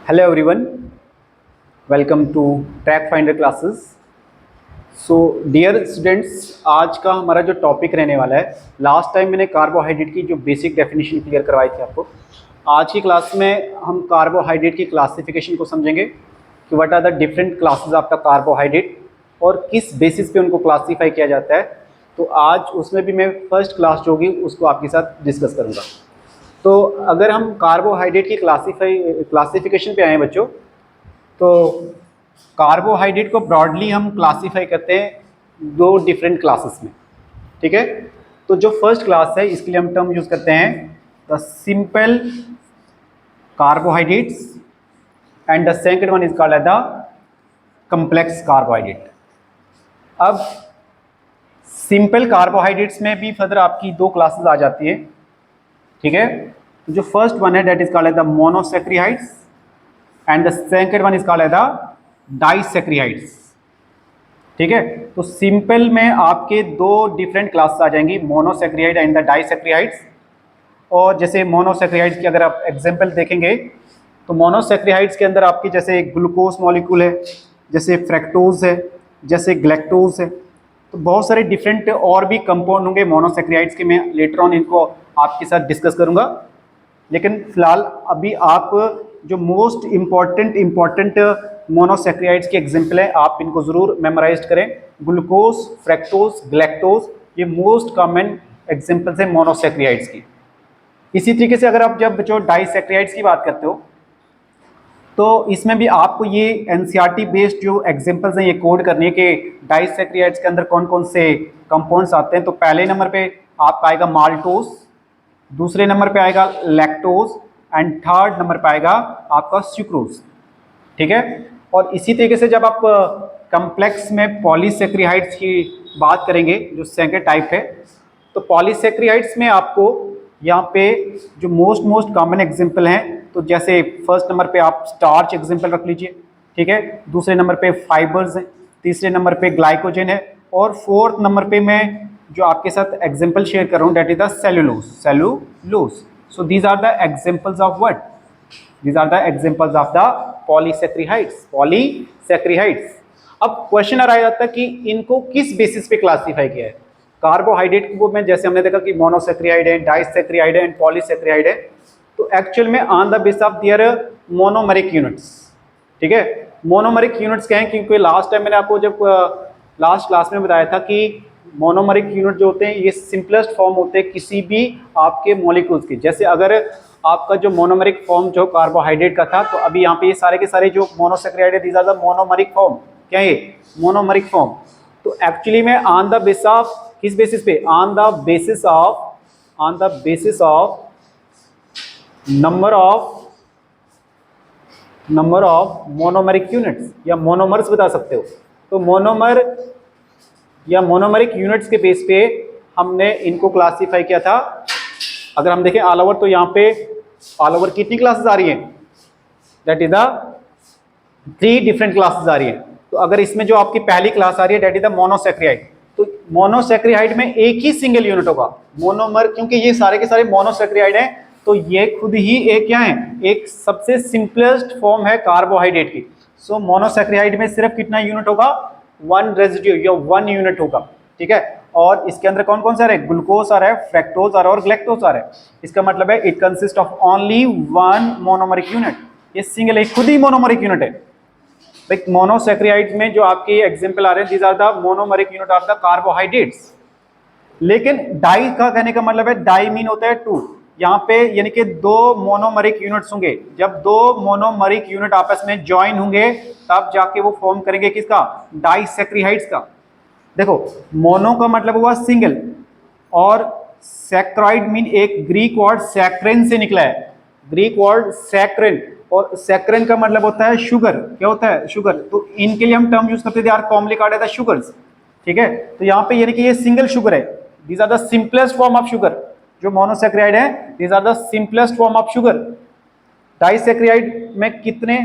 Hello everyone, welcome to Track Finder classes. So dear students, आज का हमारा जो टॉपिक रहने वाला है, लास्ट टाइम मैंने कार्बोहाइड्रेट की जो बेसिक डेफिनेशन क्लियर करवाई थी आपको। आज की क्लास में हम कार्बोहाइड्रेट की क्लासिफिकेशन को समझेंगे कि what are the different classes of the carbohydrate और किस बेसिस पे उनको क्लासीफाई किया जाता है। तो आज उसमें भी मैं फर्स्ट क्लास जो होगी उसको आपके साथ डिस्कस करूँगा। तो अगर हम कार्बोहाइड्रेट की क्लासिफिकेशन पे आए बच्चों, तो कार्बोहाइड्रेट को ब्रॉडली हम क्लासिफाई करते हैं दो डिफरेंट क्लासेस में। ठीक है, तो जो फर्स्ट क्लास है इसके लिए हम टर्म यूज करते हैं the simple carbohydrates and the second one is called as the complex carbohydrate. अब सिंपल कार्बोहाइड्रेट्स में भी फर्दर आपकी दो क्लासेस आ जाती है। ठीक है, तो जो फर्स्ट वन है that is called as the monosaccharides and the second one is called as the disaccharides. ठीक है, तो सिंपल में आपके दो डिफरेंट क्लासेस आ जाएंगी, मोनोसैकेराइड एंड द डाइसैकेराइड्स। और जैसे मोनोसैकेराइड्स की अगर आप एग्जांपल देखेंगे तो मोनोसैकेराइड्स के अंदर आपकी जैसे ग्लूकोज मॉलिक्यूल है, जैसे फ्रैक्टोज है, जैसे ग्लैक्टोज है। तो बहुत सारे डिफरेंट और भी कंपाउंड होंगे मोनोसैकेराइड्स के, मैं लेटर ऑन इनको आपके साथ डिस्कस करूंगा। लेकिन फिलहाल अभी आप जो मोस्ट इम्पॉर्टेंट मोनोसैकेराइड्स के एग्जांपल है आप इनको जरूर मेमोराइज करें। ग्लूकोज, फ्रैक्टोज, ग्लैक्टोज, ये मोस्ट कॉमन एग्जांपल्स हैं मोनोसैकेराइड्स की। इसी तरीके से अगर आप जब जो डाइसैकेराइड्स की बात करते हो तो इसमें भी आपको ये एनसीईआरटी बेस्ड जो एग्जांपल्स हैं ये कोड करने के डाइसैकेराइड्स के अंदर कौन कौन से कंपाउंड्स आते हैं। तो पहले नंबर पे आपका आएगा माल्टोज, दूसरे नंबर पे आएगा लैक्टोज एंड थर्ड नंबर पे आएगा आपका सुक्रोज। ठीक है, और इसी तरीके से जब आप कॉम्प्लेक्स में पॉलीसैकेराइड्स की बात करेंगे जो सेकंड टाइप है, तो पॉलीसैकेराइड्स में आपको यहाँ पे जो मोस्ट कॉमन एग्जांपल हैं, तो जैसे फर्स्ट नंबर पे आप स्टार्च एग्जांपल रख लीजिए। ठीक है, दूसरे नंबर पे फाइबर्स हैं, तीसरे नंबर पे ग्लाइकोजन है, और फोर्थ नंबर पे मैं जो आपके साथ एग्जांपल शेयर कर रहा हूँ that is the cellulose. So these are the examples of what, these are the examples of the polysaccharides. अब क्वेश्चन आ जाता है कि इनको किस बेसिस पे क्लासिफाई किया है। कार्बोहाइड्रेट को में जैसे हमने देखा कि मोनोसैकेराइड है, डाइसैकेराइड है एंड पॉलीसैकेराइड है, तो एक्चुअल में on the base of their monomeric units. ठीक है, मोनोमरिक यूनिट्स क्या हैं, क्योंकि लास्ट टाइम मैंने आपको जब लास्ट क्लास में बताया था कि मोनोमरिक यूनिट जो होते हैं ये सिंपलेस्ट फॉर्म होते हैं किसी भी आपके मॉलिक्यूल्स के। जैसे अगर आपका जो मोनोमरिक फॉर्म जो कार्बोहाइड्रेट का था, तो अभी यहाँ पे ये सारे के सारे जो मोनोसैकेराइड है these are the monomeric form. क्या है ये मोनोमरिक फॉर्म। तो एक्चुअली में ऑन द बेस ऑफ किस बेसिस पे, on the basis of number of monomeric units या मोनोमर्स बता सकते हो। तो मोनोमर या मोनोमरिक यूनिट्स के बेस पे हमने इनको क्लासिफाई किया था। अगर हम देखें ऑल ओवर, तो यहाँ पे ऑल ओवर कितनी क्लासेस आ रही हैं, that is the 3 different classes आ रही हैं। तो अगर इसमें जो आपकी पहली क्लास आ रही है दैट इज द मोनोसैकेराइड, तो मोनोसैकेराइड में एक ही सिंगल यूनिट होगा मोनोमर, क्योंकि ये सारे के सारे मोनोसैकेराइड हैं, तो ये खुद ही एक क्या है, एक सबसे सिंपलेस्ट फॉर्म है कार्बोहाइड्रेट की। सो मोनोसैकेराइड में सिर्फ कितना यूनिट होगा, 1 रेजिड्यू या 1 यूनिट होगा। ठीक है, और इसके अंदर कौन कौन सा है, ग्लूकोज आ रहा है, फ्रैक्टोज आ रहा है और ग्लैक्टोज आ रहा है। इसका मतलब है it consist of only 1 monomeric unit. ये सिंगल एक खुद ही मोनोमरिक यूनिट है। मोनोसैकेराइड में जो आपके एग्जांपल आ रहे हैं these are the monomeric unit of the carbohydrates. लेकिन डाई का कहने का मतलब है, डाई मीन होता है 2, यहाँ पे यानी कि 2 मोनोमरिक यूनिट्स होंगे। जब 2 मोनोमरिक यूनिट आपस में ज्वाइन होंगे तब जाके वो फॉर्म करेंगे किसका, डाइसैकेराइड्स का। देखो मोनो का मतलब हुआ सिंगल, और सैकराइड मीन एक ग्रीक वर्ड सैक्रेन से निकला है, ग्रीक वर्ड सैक्रेन, और सैक्रेन का मतलब होता है शुगर। क्या होता है, शुगर। तो इनके लिए हम टर्म यूज करते थे यार, कॉमनली कहा जाता है शुगर्स। ठीक है, तो यहाँ पे यानी कि ये सिंगल शुगर है, these are the simplest form of sugar. जो मोनोसैकेराइड है these are the simplest form of sugar. Disaccharide में कितने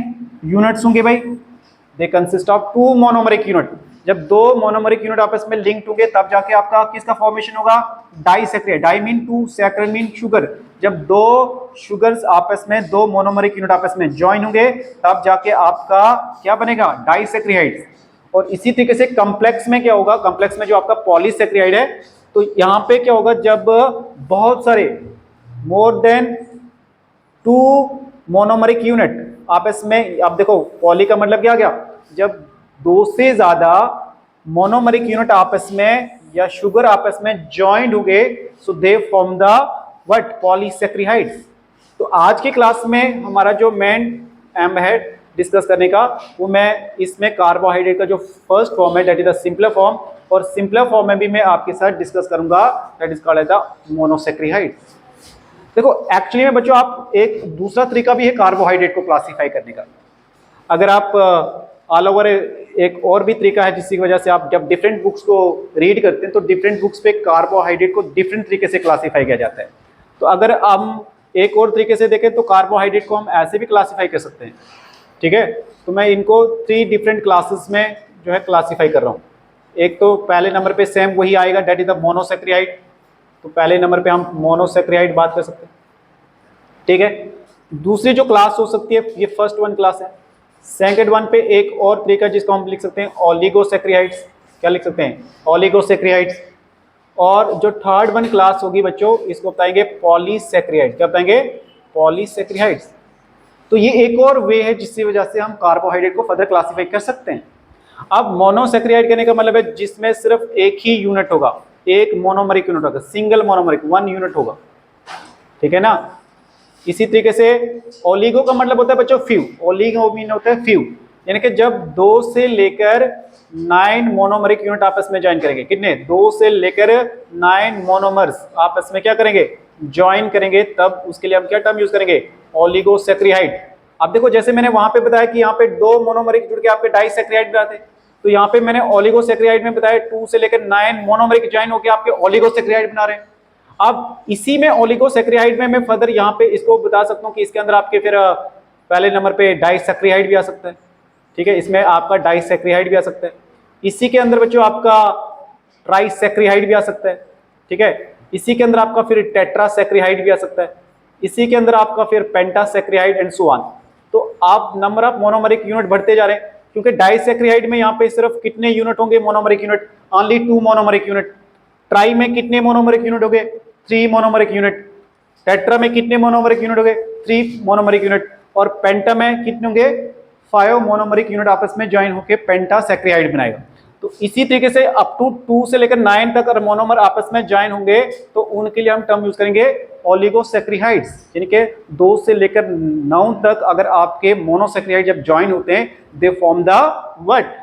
यूनिट्स होंगे भाई, they consist of 2 monomeric unit. जब 2 मोनोमरिक यूनिट आपस में लिंक्ड होंगे तब जाके आपका किसका फॉर्मेशन होगा, disaccharide. Di mean 2, saccharide mean sugar. जब 2 शुगर्स आपस में 2 मोनोमरिक यूनिट आपस में ज्वाइन होंगे तब जाके आपका क्या बनेगा, डाइसैकराइड। और इसी तरीके से कॉम्प्लेक्स में क्या होगा, कॉम्प्लेक्स में जो आपका पॉलीसैकराइड है, तो यहाँ पे क्या होगा, जब बहुत सारे मोर देन 2 मोनोमरिक यूनिट आपस में, आप देखो पॉली का मतलब क्या गया, जब 2 से ज्यादा मोनोमरिक यूनिट आपस में या शुगर आपस में ज्वाइंट हो गए, so they form the what, polysaccharides. तो आज की क्लास में हमारा जो मेन एम है डिस्कस करने का, वो मैं इसमें कार्बोहाइड्रेट का जो फर्स्ट फॉर्म है that is the simpler form, और सिंपलर फॉर्म में भी मैं आपके साथ डिस्कस करूंगा that is called the monosaccharide. देखो एक्चुअली में बच्चों, आप एक दूसरा तरीका भी है कार्बोहाइड्रेट को क्लासिफाई करने का। अगर आप ऑल ओवर एक और भी तरीका है जिसकी वजह से आप जब डिफरेंट बुक्स को रीड करते हैं तो डिफरेंट बुक्स पे कार्बोहाइड्रेट को डिफरेंट तरीके से क्लासिफाई किया जाता है। तो अगर हम एक और तरीके से देखें तो कार्बोहाइड्रेट को हम ऐसे भी क्लासिफाई कर सकते हैं, ठीक है। तो मैं इनको 3 डिफरेंट क्लासेस में जो है क्लासिफाई कर रहा हूँ। एक तो पहले नंबर पे सेम वही आएगा दैट इज द मोनोसैकराइड। तो पहले नंबर पे हम मोनोसैकराइड बात कर सकते हैं, ठीक है। दूसरी जो क्लास हो सकती है ये फर्स्ट वन क्लास है। सेकंड वन पे एक और तरीका जिसको हम लिख सकते हैं ओलिगोसैकराइड्स। क्या लिख सकते हैं, ओलिगोसैकराइड्स। और जो थर्ड वन क्लास होगी बच्चों, इसको बताएंगे पॉलीसैकराइड। क्या बताएंगे, पॉलीसैकराइड्स। तो ये एक और वे है जिसकी वजह से हम कार्बोहाइड्रेट को फर्दर क्लासिफाई कर सकते हैं। अब मोनोसैकराइड कहने का मतलब है जिसमें सिर्फ एक ही यूनिट होगा, एक मोनोमरिक यूनिट होगा, सिंगल मोनोमरिक 1 यूनिट होगा, ठीक है ना। इसी तरीके से ओलिगो का मतलब होता है बच्चों फ्यू। ओलिगो मीन होता है फ्यू, यानी कि जब 2 से लेकर 9 मोनोमरिक यूनिट आपस में ज्वाइन करेंगे। कितने, 2 से लेकर 9 मोनोमर्स आपस में क्या करेंगे, ज्वाइन करेंगे, तब उसके लिए हम क्या टर्म यूज करेंगे, ओलिगोसैकराइड। अब देखो जैसे मैंने वहां पे बताया कि यहाँ पे 2 मोनोमरिक जुड़ के आपके डाइसैकराइड बनाते हैं, तो यहाँ पे मैंने ओलिगोसैकराइड में बताया 2 से लेकर 9 मोनोमरिक ज्वाइन होकर आपके ओलिगोसैकराइड बना रहे हैं। अब इसी में ओलिगोसैकराइड में मैं फर्दर यहाँ पे इसको बता सकता हूँ कि इसके अंदर आपके फिर पहले नंबर पे डाइसैकराइड भी आ सकता है, ठीक है। इसमें आपका डाइसैकराइड भी आ सकता है। इसी के अंदर बच्चों आपका ट्राइसैकराइड भी आ सकता है, ठीक है। इसी के अंदर आपका फिर टेट्रासैकराइड भी आ सकता है। इसी के अंदर आपका फिर पेंटासैकराइड एंड सो ऑन। तो आप नंबर ऑफ मोनोमरिक यूनिट बढ़ते जा रहे हैं, क्योंकि डाइसैकराइड में यहाँ पे सिर्फ कितने यूनिट होंगे मोनोमरिक unit, only 2 monomeric unit. Try में कितने मोनोमरिक यूनिट हो गए, 3 मोनोमरिक यूनिट। टेट्रा में कितने मोनोमरिक यूनिट हो गए, 3 मोनोमरिक यूनिट। और पेंटा में कितने होंगे, 5 मोनोमरिक यूनिट आपस में ज्वाइन होकर पेंटासैकराइड बनाएगा। तो इसी तरीके से अप टू 2 से लेकर 9 तक अगर मोनोमर आपस में ज्वाइन होंगे तो उनके लिए हम टर्म यूज करेंगे ओलिगोसैकराइड्स, यानी कि 2 से लेकर 9 तक अगर आपके मोनोसैकराइड जब ज्वाइन होते हैं दे फॉर्म द व्हाट,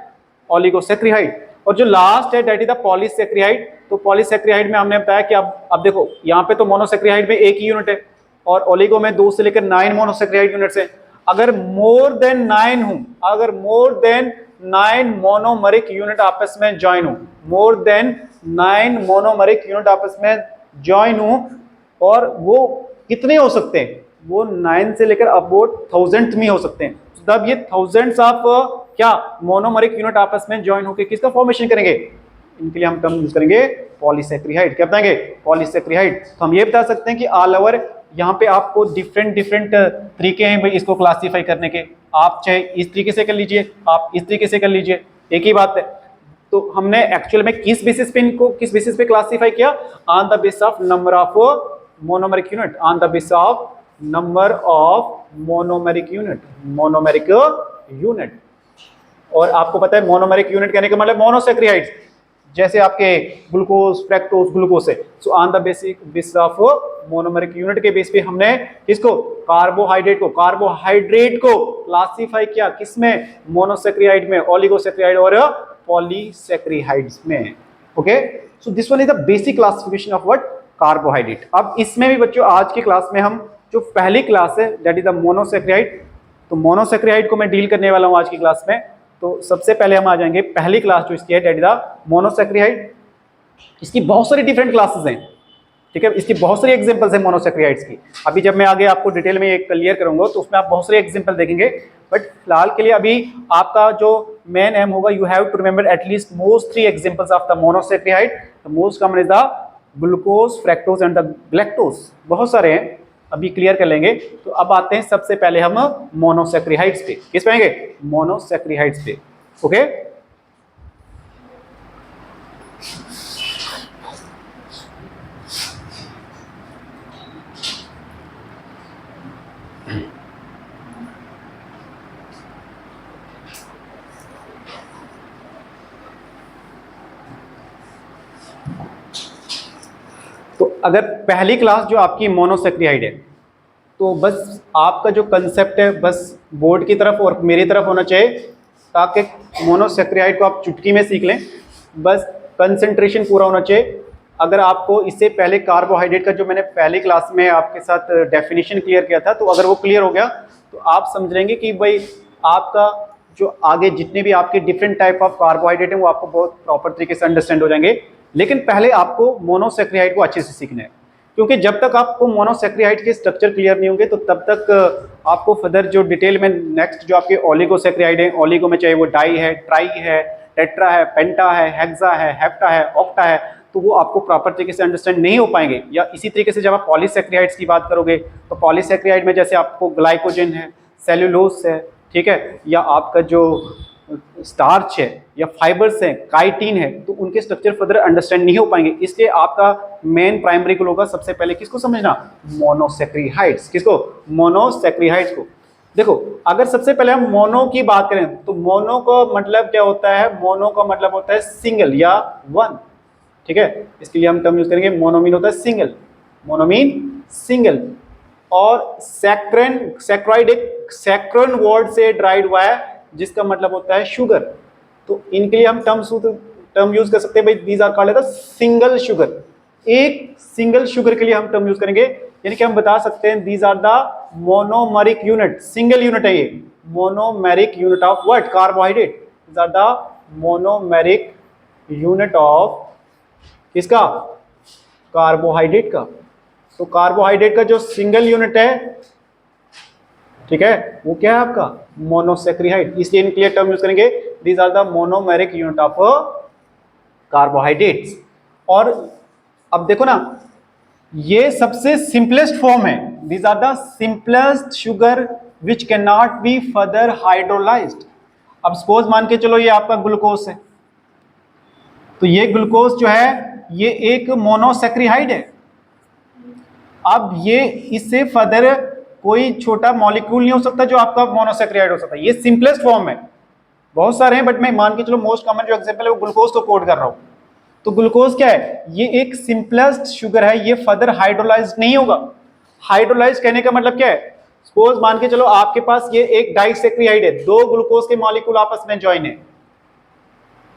ओलिगोसैकराइड। और जो लास्ट है दैट इज द पॉलीसैकराइड। तो पॉलीसैकराइड में हमने बताया कि अब देखो यहाँ पे तो मोनोसैकराइड में एक ही यूनिट है और ओलिगो में 2 से लेकर 9 मोनोसैकराइड यूनिट्स हैं। अगर मोर देन 9 हो, अगर मोर देन 9 मोनोमरिक यूनिट आपस में ज्वाइन हो, मोर देन 9 मोनोमरिक यूनिट आपस में ज्वाइन हो, और वो कितने हो सकते हैं, वो 9 से लेकर अबाउट 1000 में हो सकते हैं। तब ये थाउजेंड्स ऑफ क्या मोनोमरिक यूनिट आपस में ज्वाइन होकर किसका फॉर्मेशन करेंगे, इनके लिए हम टर्म यूज करेंगे पॉलीसैकराइड। क्या बताएंगे, पॉलीसैकराइड। तो हम ये बता सकते हैं कि ऑल ओवर यहाँ पे आपको डिफरेंट तरीके हैं भाई इसको क्लासिफाई करने के। आप चाहे इस तरीके से कर लीजिए, आप इस तरीके से कर लीजिए, एक ही बात है। तो हमने एक्चुअल में किस बेसिस पे इनको किस बेसिस पे क्लासिफाई किया, on the basis of number of monomeric unit, on the basis of number of monomeric unit, monomeric unit. और आपको पता है मोनोमरिक यूनिट कहने का मतलब मोनोसैकराइड्स, जैसे आपके ग्लूकोज, फ्रैक्टोज, ग्लूकोज है। So on the basis of monomeric unit के बेस पे हमने किसको, कार्बोहाइड्रेट को क्लासिफाई किया, किसमें, मोनोसैकराइड में, ओलिगोसैकराइड और पॉलीसैकराइड्स में। Okay, so this one is the basic classification of what, carbohydrate. अब इसमें भी बच्चों आज की क्लास में हम जो पहली क्लास है दैट इज द मोनोसैकराइड, तो मोनोसैकराइड को मैं डील करने वाला हूं आज की क्लास में। तो सबसे पहले हम आ जाएंगे पहली क्लास जो इसकी है दैट इज द मोनोसैकराइड। इसकी बहुत सारी डिफरेंट क्लासेस हैं, ठीक है। इसकी बहुत सारी एग्जांपल्स है मोनोसैकेराइड्स की, अभी जब मैं आगे आपको डिटेल में ये क्लियर करूंगा तो उसमें आप बहुत सारे एग्जांपल देखेंगे, बट फिलहाल के लिए अभी आपका जो मेन एम होगा, you have to remember at least most 3 examples of the monosaccharide. The most common is the glucose, fructose and the galactose, बहुत सारे हैं, अभी क्लियर कर लेंगे। तो अब आते हैं सबसे पहले हम मोनोसैकेराइड्स पे। किस पे आएंगे? मोनोसैकेराइड्स पे। ओके, तो अगर पहली क्लास जो आपकी मोनोसैकेराइड है, तो बस आपका जो कंसेप्ट है बस बोर्ड की तरफ और मेरी तरफ होना चाहिए, ताकि मोनोसैकेराइड को आप चुटकी में सीख लें, बस कंसंट्रेशन पूरा होना चाहिए। अगर आपको इससे पहले कार्बोहाइड्रेट का जो मैंने पहली क्लास में आपके साथ डेफिनेशन क्लियर किया था, तो अगर वो क्लियर हो गया तो आप समझ लेंगे कि भाई आपका जो आगे जितने भी आपके डिफरेंट टाइप ऑफ कार्बोहाइड्रेट हैं वो आपको बहुत प्रॉपर तरीके से अंडरस्टैंड हो जाएंगे। लेकिन पहले आपको मोनोसैकेराइड को अच्छे से सीखना है, क्योंकि जब तक आपको मोनोसैकेराइड के स्ट्रक्चर क्लियर नहीं होंगे तो तब तक आपको फर्दर जो डिटेल में नेक्स्ट जो आपके ओलिगोसैकेराइड है, ओलिगो में चाहे वो डाई है, ट्राई है, टेट्रा है, पेंटा है, हेक्सा है, हेप्टा है, ऑक्टा है, तो वो आपको प्रॉपर तरीके से अंडरस्टैंड नहीं हो पाएंगे। या इसी तरीके से जब आप पॉलीसैकेराइड्स की बात करोगे तो पॉलीसैकेराइड में जैसे आपको ग्लाइकोजन है, सेलुलोज है, ठीक है, या आपका जो स्टार्च है या फाइबर्स हैं, काइटिन है, तो उनके स्ट्रक्चर फर्दर अंडरस्टैंड नहीं हो पाएंगे। इसलिए आपका मेन प्राइमरी गोल होगा सबसे पहले किसको समझना? मोनोसैकेराइड्स। किसको? मोनोसैकेराइड्स को। देखो, अगर सबसे पहले हम मोनो की बात करें तो मोनो का मतलब क्या होता है? मोनो का मतलब होता है सिंगल या वन, ठीक है। इसके लिए हम टर्म यूज करेंगे, मोनो मीन होता है सिंगल, मोनो मीन सिंगल। और सैक्रेन, सैक्राइड एक सैक्रन वर्ड से ड्राइड हुआ है जिसका मतलब होता है शुगर। तो इनके लिए हम टर्म यूज कर सकते हैं भाई, these are called as single sugar. एक सिंगल शुगर के लिए हम टर्म यूज करेंगे, यानी कि हम बता सकते हैं these are the monomeric unit. Single unit है ये, monomeric unit of what? Carbohydrate. These are the monomeric unit of किसका? कार्बोहाइड्रेट का। तो कार्बोहाइड्रेट का जो सिंगल यूनिट है, ठीक है, वो क्या है आपका? मोनोसैकेराइड। इसलिए इनके लिए टर्म यूज करेंगे, these are the monomeric unit of carbohydrates. और अब देखो ना, ये सबसे सिंपलेस्ट फॉर्म है, these are the simplest sugar which can not be further hydrolysed. अब सपोज मान के चलो ये आपका ग्लूकोज है, तो ये ग्लूकोज जो है ये एक मोनोसैकेराइड है। अब ये इससे फर्दर कोई छोटा मॉलिक्यूल नहीं हो सकता जो आपका मोनोसैकेराइड हो सकता है। ये सिंपलेस्ट फॉर्म है, बहुत सारे हैं, बट मैं मान के चलो मोस्ट कॉमन जो एग्जांपल है वो ग्लूकोज को कोड कर रहा हूं। तो ग्लूकोज क्या है? ये एक सिंपलेस्ट शुगर है, ये फर्दर हाइड्रोलाइज नहीं होगा। हाइड्रोलाइज कहने का मतलब क्या है? सपोज मान के चलो आपके पास ये एक डाइसैकेराइड है, दो ग्लूकोज के मॉलिक्यूल आपस में ज्वाइन है,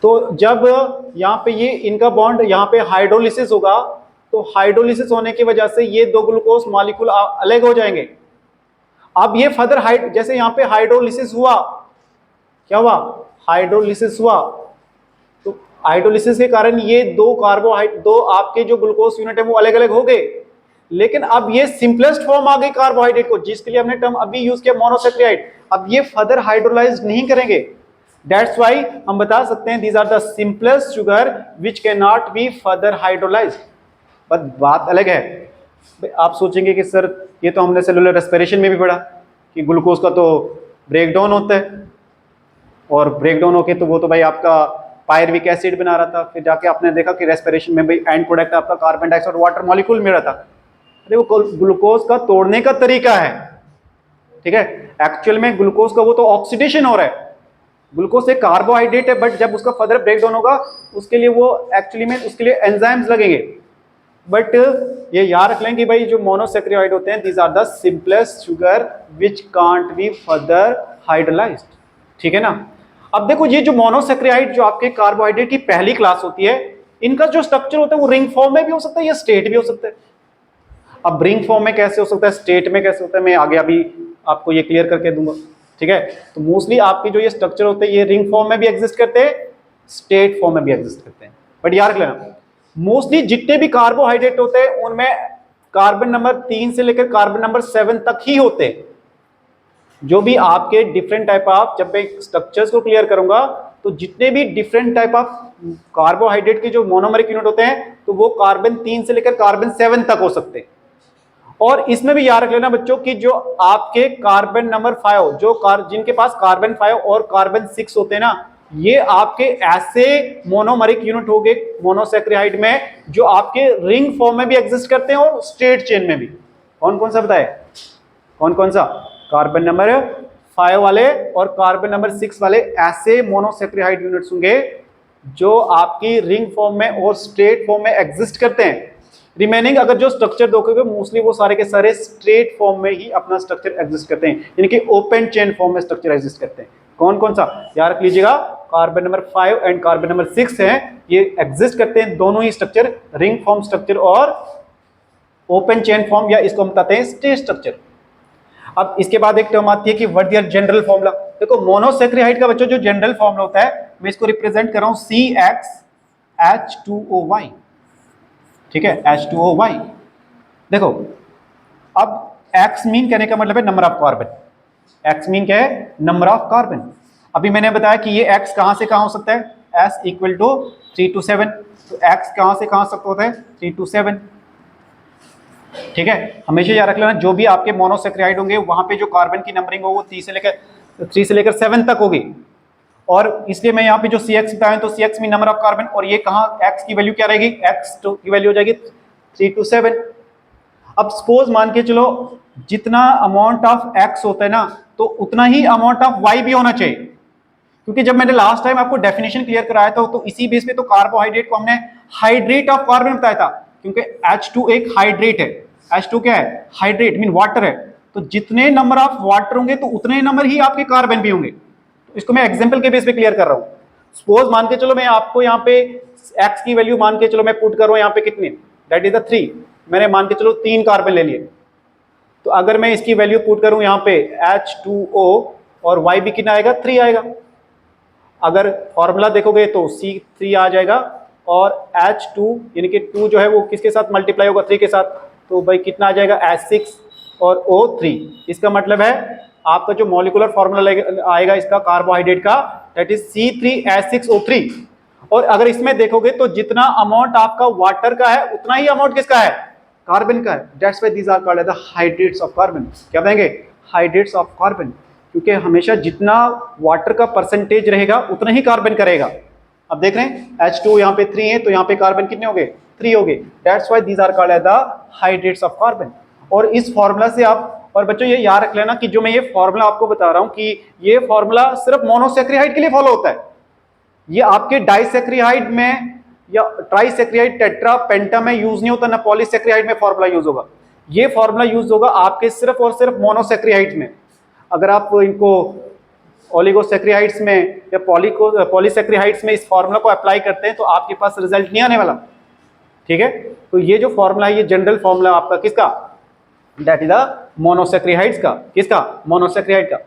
तो जब यहाँ पे ये इनका बॉन्ड यहाँ पे हाइड्रोलिसिस होगा, तो हाइड्रोलिसिस होने की वजह से ये दो ग्लूकोज मॉलिक्यूल अलग हो जाएंगे। अब ये फर्दर जैसे यहाँ पे हाइड्रोलिसिस हुआ, क्या हुआ? हाइड्रोलिसिस हुआ, तो हाइड्रोलिसिस के कारण ये दो आपके जो ग्लूकोज यूनिट है वो अलग अलग हो गए। लेकिन अब ये सिंपलेस्ट फॉर्म आ गई कार्बोहाइड्रेट को, जिसके लिए हमने टर्म अभी यूज किया मोनोसैकेराइड। अब ये फर्दर हाइड्रोलाइज नहीं करेंगे, दैट्स व्हाई हम बता सकते हैं these are the simplest sugar which can not be further hydrolysed. But बात अलग है, आप सोचेंगे कि सर ये तो हमने सेलुलर रेस्पिरेशन में भी पढ़ा कि ग्लूकोज का तो ब्रेकडाउन होता है, और ब्रेकडाउन होके तो वो तो भाई आपका पायरविक एसिड बना रहा था, फिर जाके आपने देखा कि रेस्पिरेशन में भाई एंड प्रोडक्ट आपका कार्बन डाइऑक्साइड और वाटर मॉलिक्यूल मिल रहा था। अरे वो ग्लूकोज का तोड़ने का तरीका है, ठीक है। एक्चुअल में ग्लूकोज का वो तो ऑक्सीडेशन हो रहा है, ग्लूकोज एक कार्बोहाइड्रेट है, बट जब उसका फर्दर ब्रेकडाउन होगा उसके लिए वो एक्चुअली में उसके लिए एंजाइम्स लगेंगे। बट ये याद रख लें कि भाई जो मोनोसैकेराइड होते हैं these are the simplest sugar which can't be further hydrolysed, ठीक है ना। अब देखो ये जो मोनोसैकेराइड जो आपके कार्बोहाइड्रेट की पहली क्लास होती है, इनका जो स्ट्रक्चर होता है वो रिंग फॉर्म में भी हो सकता है या स्टेट भी हो सकता है। अब रिंग फॉर्म में कैसे हो सकता है, स्टेट में कैसे होता है, मैं आगे अभी आपको ये क्लियर करके दूंगा, ठीक है। तो मोस्टली आपके जो ये स्ट्रक्चर होते हैं ये रिंग फॉर्म में भी एग्जिस्ट करते हैं, स्टेट फॉर्म में भी एग्जिस्ट करते हैं। बट याद रख लेना मोस्टली जितने भी कार्बोहाइड्रेट होते हैं उनमें कार्बन नंबर 3 से लेकर कार्बन नंबर 7 तक ही होते हैं। जो भी आपके डिफरेंट टाइप ऑफ, जब मैं स्ट्रक्चर्स को क्लियर करूंगा तो जितने भी डिफरेंट टाइप ऑफ कार्बोहाइड्रेट के जो मोनोमरिक यूनिट होते हैं तो वो कार्बन 3 से लेकर कार्बन 7 तक हो सकते हैं। और इसमें भी याद रख लेना बच्चों कि जो आपके कार्बन नंबर 5 जिनके पास कार्बन 5 और कार्बन 6 होते हैं ना, ये आपके ऐसे मोनोमरिक यूनिट हो गए मोनोसैकेराइड में जो आपके रिंग फॉर्म में भी एग्जिस्ट करते हैं और स्ट्रेट चेन में भी। कौन कौन सा बताए? कौन कौन सा? कार्बन नंबर 5 वाले और कार्बन नंबर 6 वाले ऐसे मोनोसैकेराइड यूनिट्स होंगे जो आपकी रिंग फॉर्म में और स्ट्रेट फॉर्म में एग्जिस्ट करते हैं। रिमेनिंग अगर जो स्ट्रक्चर देखोगे मोस्टली वो सारे के सारे स्ट्रेट फॉर्म में ही अपना स्ट्रक्चर एग्जिस्ट करते हैं, यानी कि ओपन चेन फॉर्म में स्ट्रक्चर एग्जिस्ट करते हैं। कौन कौन सा? याद रख लीजिएगा, carbon number 5 and carbon number 6 हैं, ये एग्जिस्ट करते हैं दोनों ही स्ट्रक्चर, रिंग फॉर्म स्ट्रक्चर और ओपन चेन फॉर्म, या इसको हम बताते हैं स्ट्रेट स्ट्रक्चर। अब इसके बाद एक टर्म आती है कि व्हाट इज जनरल फॉर्मूला। देखो मोनोसैकेराइड का बच्चों जो जनरल फॉर्मूला होता है, मैं इसको रिप्रेजेंट कर रहा हूं CXH2OY, ठीक है, H2OY। देखो अब X मीन कहने का मतलब है number of carbon. X mean क्या है? Number of carbon. अभी मैंने बताया कि ये X कहां से कहां हो सकता है? S इक्वल टू 3 to 7, तो X कहां से कहां सकता होता है? 3 to 7, ठीक है। हमेशा याद रख लेना जो भी आपके मोनोसैकेराइड होंगे वहां पे जो कार्बन की नंबरिंग हो वो 3 से लेकर 7 तक होगी। और इसलिए मैं यहाँ पे जो CX बताया तो CX में नंबर ऑफ कार्बन, और ये कहाँ X की वैल्यू क्या रहेगी? X की वैल्यू हो जाएगी 3 to 7। अब सपोज मान के चलो जितना अमाउंट ऑफ X होता है ना तो उतना ही अमाउंट ऑफ Y भी होना चाहिए, क्योंकि जब मैंने लास्ट टाइम आपको डेफिनेशन क्लियर कराया था तो इसी बेस पे तो कार्बोहाइड्रेट को हमने हाइड्रेट ऑफ कार्बन बताया था, क्योंकि H2 एक हाइड्रेट है। H2 क्या है? हाइड्रेट मीन वाटर है। तो जितने नंबर ऑफ वाटर होंगे तो उतने नंबर ही आपके कार्बन भी होंगे। इसको मैं एग्जांपल के बेस पे क्लियर कर रहा हूं। सपोज मान के चलो मैं आपको यहाँ पे X की वैल्यू मान के चलो मैं पुट कर रहा हूं यहाँ पे कितनी, दैट इज द 3। मैंने मान के चलो 3 कार्बन ले लिए, तो अगर मैं इसकी वैल्यू पुट करूं यहाँ पे H2O और Y भी कितना आएगा? 3 आएगा। अगर फॉर्मूला देखोगे तो C3 आ जाएगा और H2 यानी कि 2 जो है वो किसके साथ मल्टीप्लाई होगा? 3 के साथ, तो भाई कितना आ जाएगा? H6 और O3। इसका मतलब है आपका जो मॉलिक्यूलर फॉर्मूला आएगा इसका कार्बोहाइड्रेट का, दैट इज C3H6O3। और अगर इसमें देखोगे तो जितना अमाउंट आपका वाटर का है उतना ही अमाउंट किसका है? कार्बन का है। That's why these are called as the hydrates of carbon. क्या कहेंगे? हाइड्रेट्स ऑफ कार्बन, क्योंकि हमेशा जितना वाटर का परसेंटेज रहेगा उतना ही कार्बन करेगा। अब देख रहे हैं H2 यहाँ पे 3 है तो यहाँ पे कार्बन कितने हो गए? 3 हो गए। That's why these are called as the hydrates of carbon. और इस फॉर्मूला से आप, और बच्चों ये याद रख लेना कि जो मैं ये फॉर्मूला आपको बता रहा हूं कि ये फॉर्मूला सिर्फ मोनोसैकेराइड के लिए फॉलो होता है। ये आपके डाइसैकेराइड में या ट्राइसैकेराइड, टेट्रा, पेंटा में यूज नहीं होता, ना पॉलीसैकेराइड में फॉर्मूला यूज होगा। ये फॉर्मूला यूज होगा आपके सिर्फ और सिर्फ मोनोसैकेराइड में। अगर आप इनको ओलिगोसैकेराइड्स में या पॉलीसैकेराइड्स में इस फॉर्मूला को अप्लाई करते हैं तो आपके पास रिजल्ट नहीं आने वाला, ठीक है। तो ये जो फॉर्मूला है ये जनरल फॉर्मूला आपका किसका? दैट इज द मोनोसैकेराइड्स का। किसका? मोनोसैकेराइड का।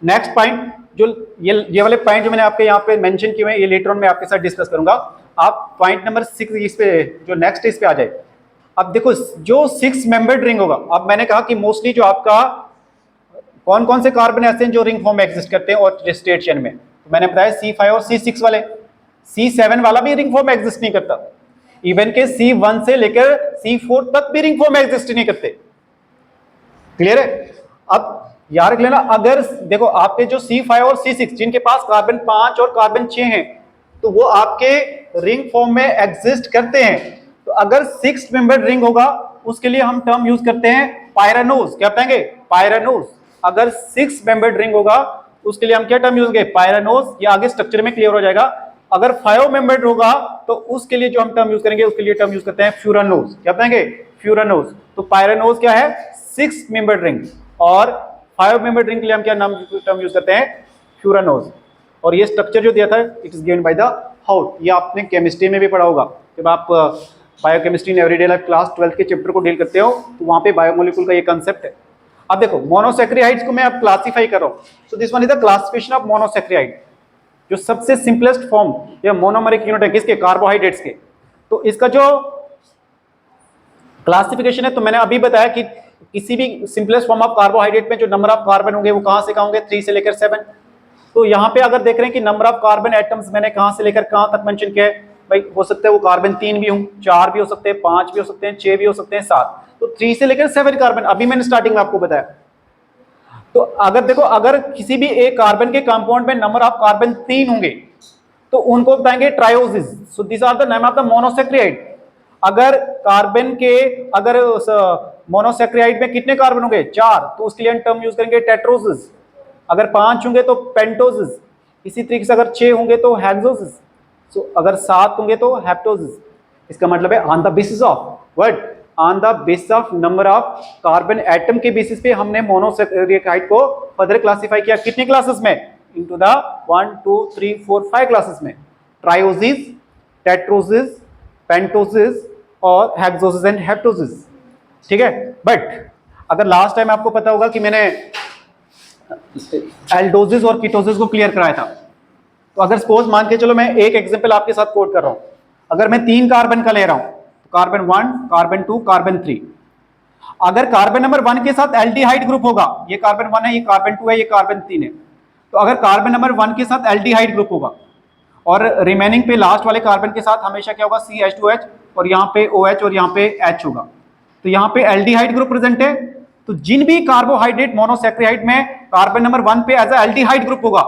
नेक्स्ट पॉइंट, जो ये वाले पॉइंट जो मैंने आपके यहाँ पे मेंशन किए हैं ये लेटर ऑन मैं आपके साथ डिस्कस करूंगा। आप पॉइंट नंबर 6 इस पे जो नेक्स्ट इस पे आ जाए। अब देखो जो 6 मेंबर्ड रिंग होगा, अब मैंने कहा कि मोस्टली जो आपका कौन कौन से कार्बन ऐसे हैं जो रिंग फॉर्म में एग्जिस्ट करते हैं और स्ट्रेट चेन में, तो मैंने बताया C5 और C6 वाले। C7 वाला भी रिंग फॉर्म में एग्जिस्ट नहीं करता, इवन के C1 से लेकर C4 तक भी रिंग फॉर्म में एग्जिस्ट नहीं करते। क्लियर है? अब याद रख लेना, अगर देखो आपके जो C5 और C6 जिनके पास कार्बन 5 और कार्बन 6 हैं तो वो आपके रिंग फॉर्म में एग्जिस्ट करते हैं। तो अगर 6 मेंबर्ड रिंग होगा उसके लिए हम टर्म यूज करते हैं पायरानोज। क्या कहेंगे? पायरानोज। अगर 6 मेंबर्ड रिंग होगा उसके लिए हम क्या टर्म यूज करेंगे? पायरानोज। ये आगे स्ट्रक्चर में क्लियर हो जाएगा। अगर 5 मेंबर्ड होगा तो उसके लिए जो हम टर्म यूज करेंगे उसके लिए टर्म यूज करते हैं फ्यूरानोज। क्या कहेंगे? फ्यूरानोज। तो पायरानोज क्या है? 6 मेंबर्ड रिंग, और 5 मेंबर्ड रिंग के लिए हम क्या टर्म यूज करते हैं? फ्यूरानोज। और ये स्ट्रक्चर जो दिया था it is given by the Haworth. ये आपने केमिस्ट्री में भी पढ़ा होगा, जब आप biochemistry in everyday life class 12 के चैप्टर को डील करते हो तो वहां पे बायोमोलिक्यूल का ये कांसेप्ट है। अब देखो मोनोसैकेराइड्स को मैं अब क्लासिफाई कर रहा हूं, so this one is the classification of monosaccharide. जो सबसे सिंपलेस्ट फॉर्म या मोनोमरिक यूनिट है किसके? कार्बोहाइड्रेट्स के। तो इसका जो क्लासिफिकेशन है, तो मैंने अभी बताया कि किसी भी सिंपलेस्ट फॉर्म ऑफ कार्बोहाइड्रेट में जो नंबर ऑफ कार्बन होंगे वो कहां से कहां होंगे, 3 से लेकर 7। तो यहाँ पे अगर देख रहे हैं कि नंबर ऑफ कार्बन एटम्स मैंने कहां से लेकर कहां तक मेंशन किया है, भाई हो सकता है वो कार्बन 3 भी हो, 4 भी हो सकते हैं, 5 भी हो सकते हैं, 6 भी हो सकते हैं, 7। तो 3 से लेकर 7 कार्बन अभी मैंने स्टार्टिंग में आपको बताया। तो अगर देखो, अगर किसी भी एक कार्बन के कंपाउंड में नंबर ऑफ कार्बन 3 होंगे तो उनको बताएंगे trioses. So this are the name of the monosaccharide. अगर कार्बन के अगर मोनोसैकेराइड में कितने कार्बन होंगे, 4, तो उसके लिए हम टर्म यूज करेंगे टेट्रोसिस। अगर 5 होंगे तो पेंटोसिस। इसी तरीके से अगर 6 होंगे तो हेक्सोसिस। सो अगर 7 होंगे तो हेप्टोसिस। इसका मतलब है on the basis of what, on the basis of number of carbon atom के बेसिस पे हमने मोनोसैकेराइड को फर्दर क्लासिफाई किया। कितने क्लासेस में, इनटू द 1 2 3 4 5 क्लासेस में, ट्रायोसिस, टेट्रोसिस, पेंटोसिस और हेक्सोसिस एंड हेप्टोसिस। ठीक है। बट अगर लास्ट टाइम आपको पता होगा कि मैंने एल्डोसिस और कीटोसिस को क्लियर कराया था, तो अगर सपोज मान के चलो मैं एक एग्जांपल आपके साथ कोट कर रहा हूं, अगर मैं 3 कार्बन का ले रहा हूं, कार्बन 1, कार्बन 2, कार्बन 3, अगर कार्बन नंबर 1 के साथ एल्डिहाइड ग्रुप होगा, ये कार्बन 1 है, ये कार्बन 2 है, ये कार्बन 3 है, तो अगर कार्बन नंबर 1 के साथ एल्डिहाइड ग्रुप होगा और रिमेनिंग पे लास्ट वाले कार्बन के साथ हमेशा क्या होगा, CH2H, और यहाँ पे OH और यहाँ पे H होगा, तो यहाँ पे एल्डिहाइड ग्रुप प्रेजेंट है। तो जिन भी कार्बोहाइड्रेट मोनोसैकेराइड में कार्बन नंबर 1 पे एज अ एल्डिहाइड ग्रुप होगा,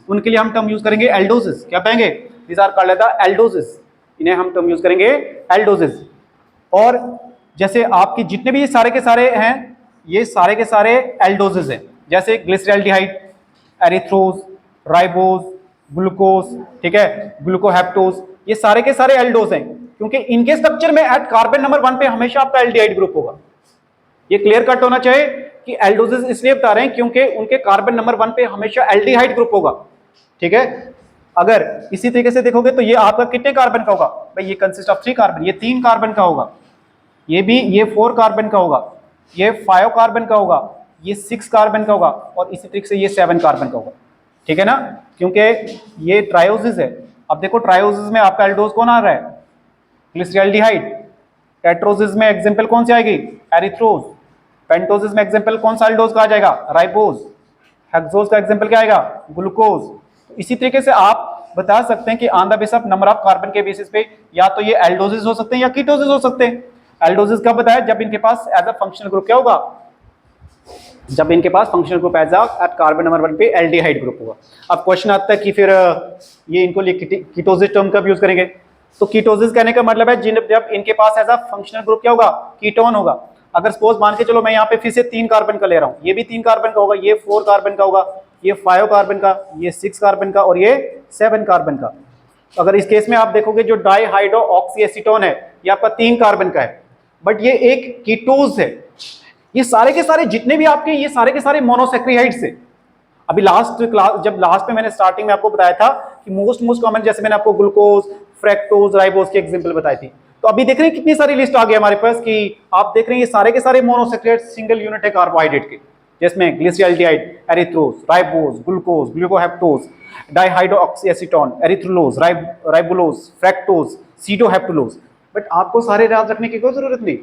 उनके लिए हम टर्म यूज करेंगे एल्डोसिस। क्या कहेंगे, this are called the aldoses, इन्हें हम टर्म यूज करेंगे एल्डोसिस। और जैसे आपके जितने भी ये सारे के सारे हैं, ये सारे के सारे एल्डोसिस हैं, जैसे ग्लिसरॉल्डिहाइड, एरिथ्रोज, राइबोज, ग्लूकोज, ठीक है, ग्लूकोहेप्टोज, ये सारे के सारे एल्डोज हैं, क्योंकि इनके स्ट्रक्चर में एट कार्बन नंबर 1 पे हमेशा आपका एल्डिहाइड ग्रुप होगा। ये क्लियर कट होना चाहिए कि एल्डोसिस इसलिए बता रहे हैं क्योंकि उनके कार्बन नंबर 1 पे हमेशा एल्डिहाइड ग्रुप होगा। ठीक है। अगर इसी तरीके से देखोगे तो ये आपका कितने कार्बन का होगा, भाई ये कंसिस्ट ऑफ 3 कार्बन, ये 3 कार्बन का होगा, ये भी ये 4 कार्बन का होगा, ये 5 कार्बन का होगा, ये 6 कार्बन का होगा, और इसी तरीके से ये 7 कार्बन का होगा। ठीक है ना, क्योंकि ये ट्रायोसिस है। अब देखो ट्रायोसिस में आपका एल्डोज कौन आ रहा है, ग्लिसरॉल्डिहाइड। टेट्रोसिस में एग्जांपल कौन सी आएगी, एरिथ्रोज। पेंटोसिस में एग्जांपल कौन सा एल्डोज का आ जाएगा, राइबोज। हेक्सोज का एग्जांपल क्या आएगा, ग्लूकोज। इसी तरीके से आप बता सकते हैं कि on the basis of number of carbon के बेसिस पे या तो ये एल्डोसिस हो सकते हैं या कीटोसिस हो सकते हैं। एल्डोसिस कब बताया, जब इनके पास एज अ फंक्शनल ग्रुप क्या होगा, जब इनके पास functional group as at carbon number 1 पे एल्डिहाइड ग्रुप होगा। अब क्वेश्चन आता है कि फिर ये इनको लिए कीटोसिस टर्म कब यूज करेंगे, तो कीटोसिस कहने का मतलब है जब इनके पास एज अ फंक्शनल ग्रुप क्या होगा, कीटोन होगा। अगर सपोज मान के चलो मैं यहाँ पे फिर से 3 कार्बन का ले रहा हूँ, ये भी 3 कार्बन का होगा, ये 4 कार्बन का होगा, ये 5 कार्बन का, ये 6 कार्बन का, और ये 7 कार्बन का। अगर इस केस में आप देखोगे जो डाइहाइड्रो ऑक्सी एसीटोन है ये आपका 3 कार्बन का है, बट ये एक कीटोज है। ये सारे के सारे जितने भी आपके ये सारे के सारे मोनोसैकेराइड्स है। अभी लास्ट क्लास जब लास्ट में मैंने स्टार्टिंग में आपको बताया था कि मोस्ट कॉमन, जैसे मैंने आपको ग्लूकोज, फ्रैक्टोज, राइबोज की एग्जांपल बताई थी, तो अभी देख रहे हैं कितनी सारी लिस्ट आ गई हमारे पास कि आप देख रहे हैं ये सारे के सारे मोनोसैकेराइड सिंगल यूनिट है कार्बोहाइड्रेट के, जिसमें glyceraldehyde, erythrose, ribose, glucose, glucoheptose, dihydroxy acetone, erythrulose, ribulose, fructose, sedoheptulose. But आपको सारे याद रखने की कोई जरूरत नहीं,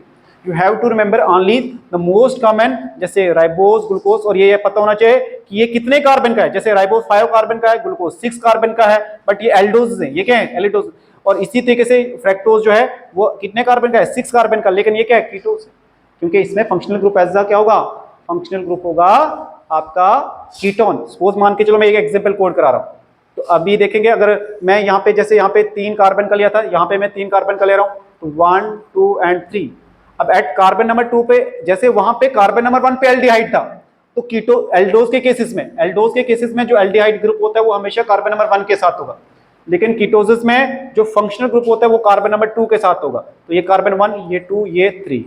you have to remember only the most common, जैसे राइबोज, ग्लूकोज, और ये पता होना चाहिए कि ये कितने कार्बन का है। जैसे राइबोज 5 कार्बन का है, ग्लूकोज 6 कार्बन का है, बट ये एल्डोज है, ये क्या है, एल्डोज। और इसी तरीके से फ्रैक्टोज जो है वो कितने कार्बन का है, 6 कार्बन का, लेकिन ये क्या है, कीटोज, क्योंकि इसमें फंक्शनल ग्रुप ऐसा क्या होगा, फंक्शनल ग्रुप होगा आपका कीटोन। सपोज मान के चलो मैं एक एग्जांपल कोड करा रहा हूं, तो अभी देखेंगे अगर मैं यहाँ पे जैसे यहाँ पे 3 कार्बन का लिया था, यहाँ पे मैं 3 कार्बन का ले रहा हूँ, तो 1 2 एंड 3। अब एट कार्बन नंबर 2 पे, जैसे वहां पे कार्बन नंबर 1 पे एल्डिहाइड था, तो कीटो एल्डोज के केसेस में जो एल्डिहाइड ग्रुप होता है वो हमेशा कार्बन नंबर 1 के साथ होगा, लेकिन कीटोसिस में जो फंक्शनल ग्रुप होता है वो कार्बन नंबर 2 के साथ होगा। तो ये कार्बन 1, ये 2, ये 3,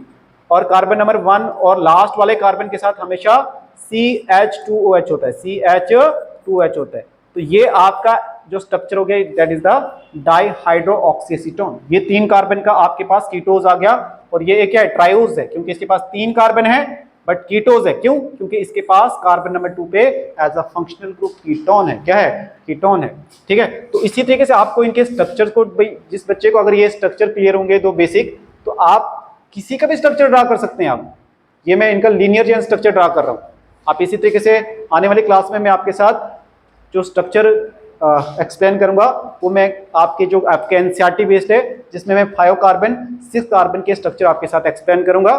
और कार्बन नंबर 1 और लास्ट वाले कार्बन के साथ हमेशा CH2OH होता है, CH2H होता है। तो ये आपका जो स्ट्रक्चर हो गया that is the dihydroxy acetone. ये 3 कार्बन का आपके पास कीटोज आ गया, और ये क्या है, ट्रायोज है, क्योंकि इसके पास 3 कार्बन है बट कीटोज है, क्यों? क्योंकि इसके पास कार्बन नंबर 2 पे as a functional group ketone है। क्या है? कीटोन है। ठीक है, तो इसी तरीके से आपको इनके स्ट्रक्चर को, भाई जिस बच्चे को अगर ये स्ट्रक्चर क्लियर होंगे दो बेसिक, तो आप किसी का भी स्ट्रक्चर ड्रा कर सकते हैं। आप ये मैं इनका लीनियर चेन स्ट्रक्चर ड्रा कर रहा हूँ। आप इसी तरीके से आने वाली क्लास में मैं आपके साथ जो स्ट्रक्चर एक्सप्लेन करूंगा वो मैं आपके जो आपके एनसीईआरटी बेस्ड है, जिसमें मैं 5 कार्बन 6 कार्बन के स्ट्रक्चर आपके साथ एक्सप्लेन करूंगा।